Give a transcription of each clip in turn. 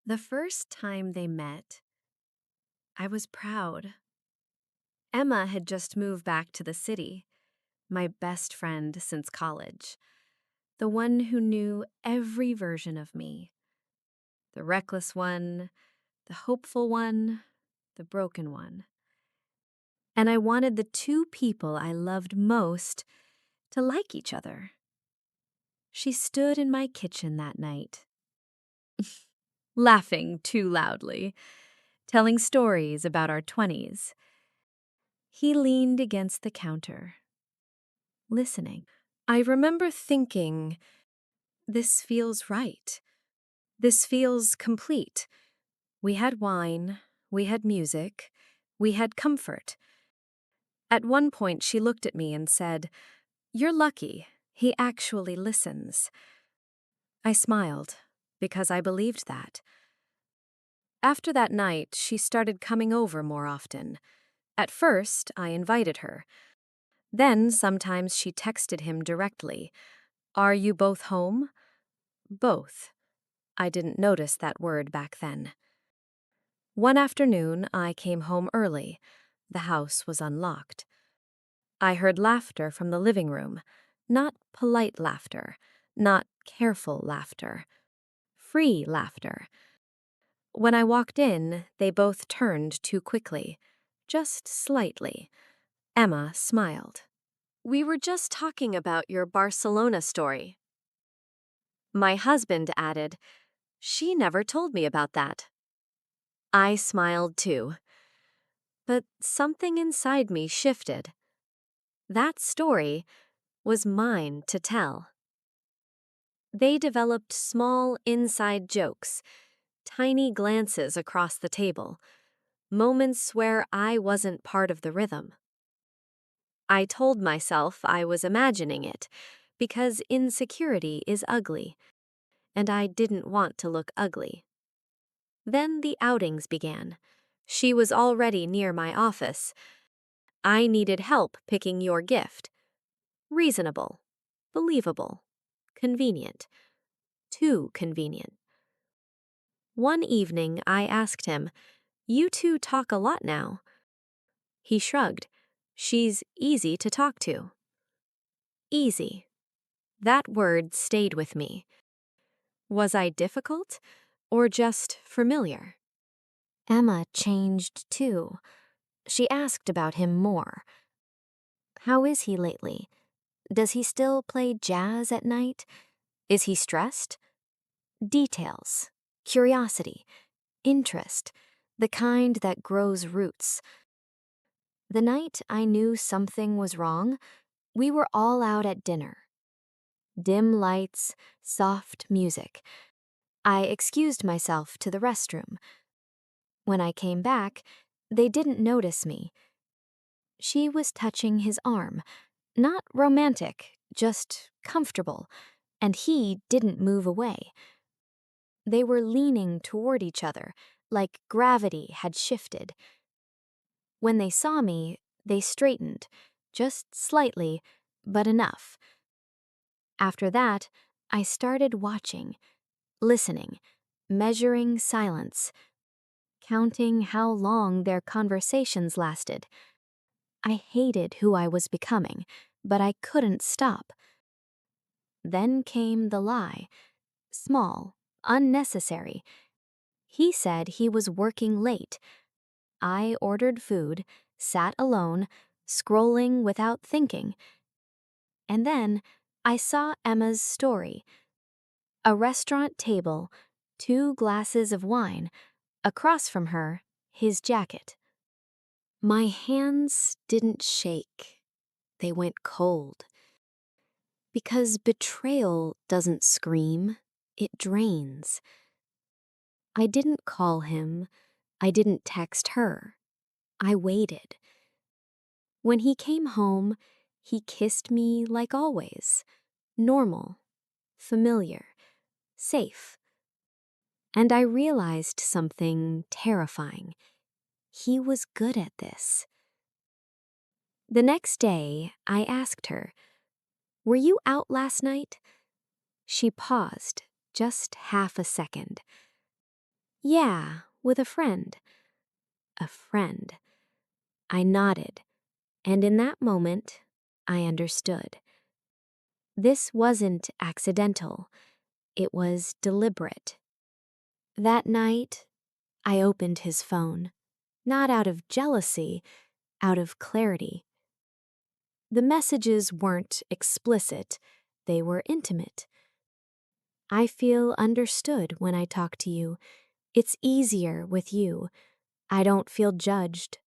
The first time they met, I was proud. Emma had just moved back to the city, my best friend since college, the one who knew every version of me, the reckless one, the hopeful one, the broken one. And I wanted the two people I loved most to like each other. She stood in my kitchen that night, laughing too loudly, telling stories about our 20s. He leaned against the counter, listening. I remember thinking, this feels right. This feels complete. We had wine, we had music, we had comfort. At one point, she looked at me and said, "You're lucky. He actually listens." I smiled, because I believed that. After that night, she started coming over more often. At first, I invited her. Then, sometimes she texted him directly. "Are you both home?" Both. I didn't notice that word back then. One afternoon, I came home early. The house was unlocked. I heard laughter from the living room. Not polite laughter, not careful laughter. Free laughter. When I walked in, they both turned too quickly. Just slightly. Emma smiled. "We were just talking about your Barcelona story." My husband added, "She never told me about that." I smiled too. But something inside me shifted. That story was mine to tell. They developed small inside jokes, tiny glances across the table, moments where I wasn't part of the rhythm. I told myself I was imagining it, because insecurity is ugly, and I didn't want to look ugly. Then the outings began. She was already near my office. I needed help picking your gift. Reasonable, believable, convenient. Too convenient. One evening, I asked him, "You two talk a lot now." He shrugged. "She's easy to talk to." Easy. That word stayed with me. Was I difficult or just familiar? Emma changed too. She asked about him more. How is he lately? Does he still play jazz at night? Is he stressed? Details, curiosity, interest, the kind that grows roots. The night I knew something was wrong, we were all out at dinner. Dim lights, soft music. I excused myself to the restroom. When I came back, they didn't notice me. She was touching his arm, not romantic, just comfortable, and he didn't move away. They were leaning toward each other, like gravity had shifted. When they saw me, they straightened, just slightly, but enough. After that, I started watching, listening, measuring silence, counting how long their conversations lasted. I hated who I was becoming, but I couldn't stop. Then came the lie. Small, unnecessary. He said he was working late. I ordered food, sat alone, scrolling without thinking. And then I saw Emma's story. A restaurant table, 2 glasses of wine, across from her, his jacket. My hands didn't shake. They went cold. Because betrayal doesn't scream, it drains. I didn't call him. I didn't text her. I waited. When he came home, he kissed me like always. Normal, familiar, safe. And I realized something terrifying. He was good at this. The next day, I asked her, "Were you out last night?" She paused, just half a second. Yeah, with a friend. A friend. I nodded, and in that moment, I understood. This wasn't accidental, it was deliberate. That night, I opened his phone, not out of jealousy, out of clarity. The messages weren't explicit, they were intimate. I feel understood when I talk to you. It's easier with you. I don't feel judged.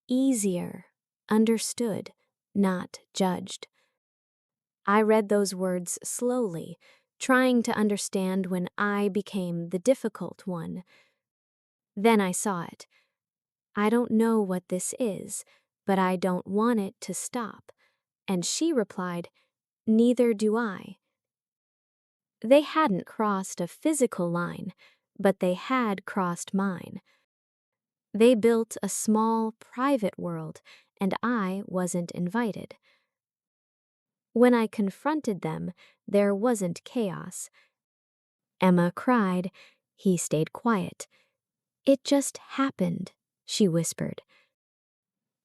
Easier, understood, not judged. I read those words slowly, trying to understand when I became the difficult one. Then I saw it. I don't know what this is, but I don't want it to stop. And she replied, neither do I. They hadn't crossed a physical line, but they had crossed mine. They built a small, private world, and I wasn't invited. When I confronted them, there wasn't chaos. Emma cried. He stayed quiet. It just happened, she whispered.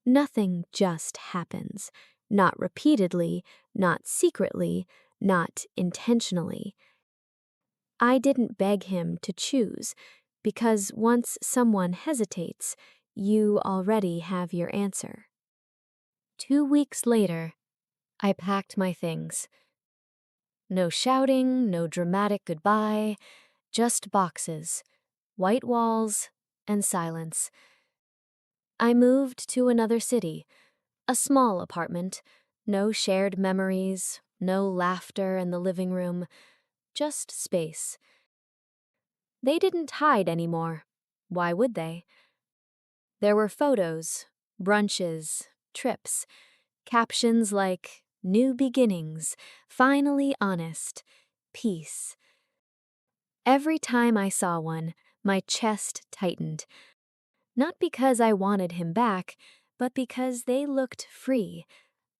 Nothing just happens. Not repeatedly, not secretly, not intentionally. I didn't beg him to choose, because once someone hesitates, you already have your answer. 2 weeks later, I packed my things. No shouting, no dramatic goodbye, just boxes, white walls, and silence. I moved to another city, a small apartment, no shared memories, no laughter in the living room, just space. They didn't hide anymore. Why would they? There were photos, brunches, trips, captions like new beginnings, finally honest, peace. Every time I saw one, my chest tightened. Not because I wanted him back, but because they looked free,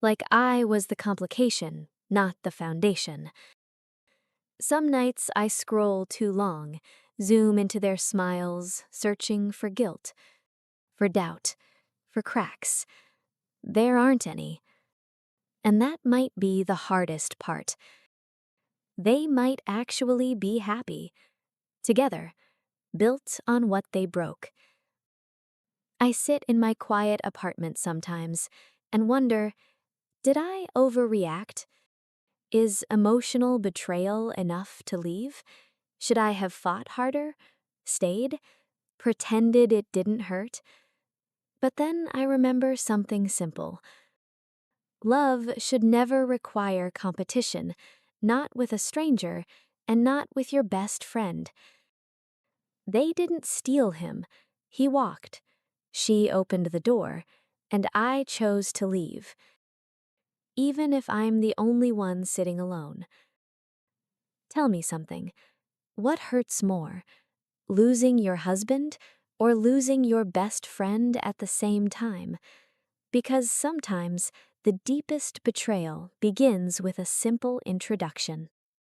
like I was the complication, not the foundation. Some nights I scroll too long, zoom into their smiles, searching for guilt, for doubt, for cracks. There aren't any. And that might be the hardest part. They might actually be happy, together, built on what they broke. I sit in my quiet apartment sometimes and wonder, did I overreact? Is emotional betrayal enough to leave? Should I have fought harder? Stayed? Pretended it didn't hurt? But then I remember something simple. Love should never require competition, not with a stranger, and not with your best friend. They didn't steal him. He walked. She opened the door, and I chose to leave, even if I'm the only one sitting alone. Tell me something. What hurts more, losing your husband or losing your best friend at the same time? Because sometimes the deepest betrayal begins with a simple introduction.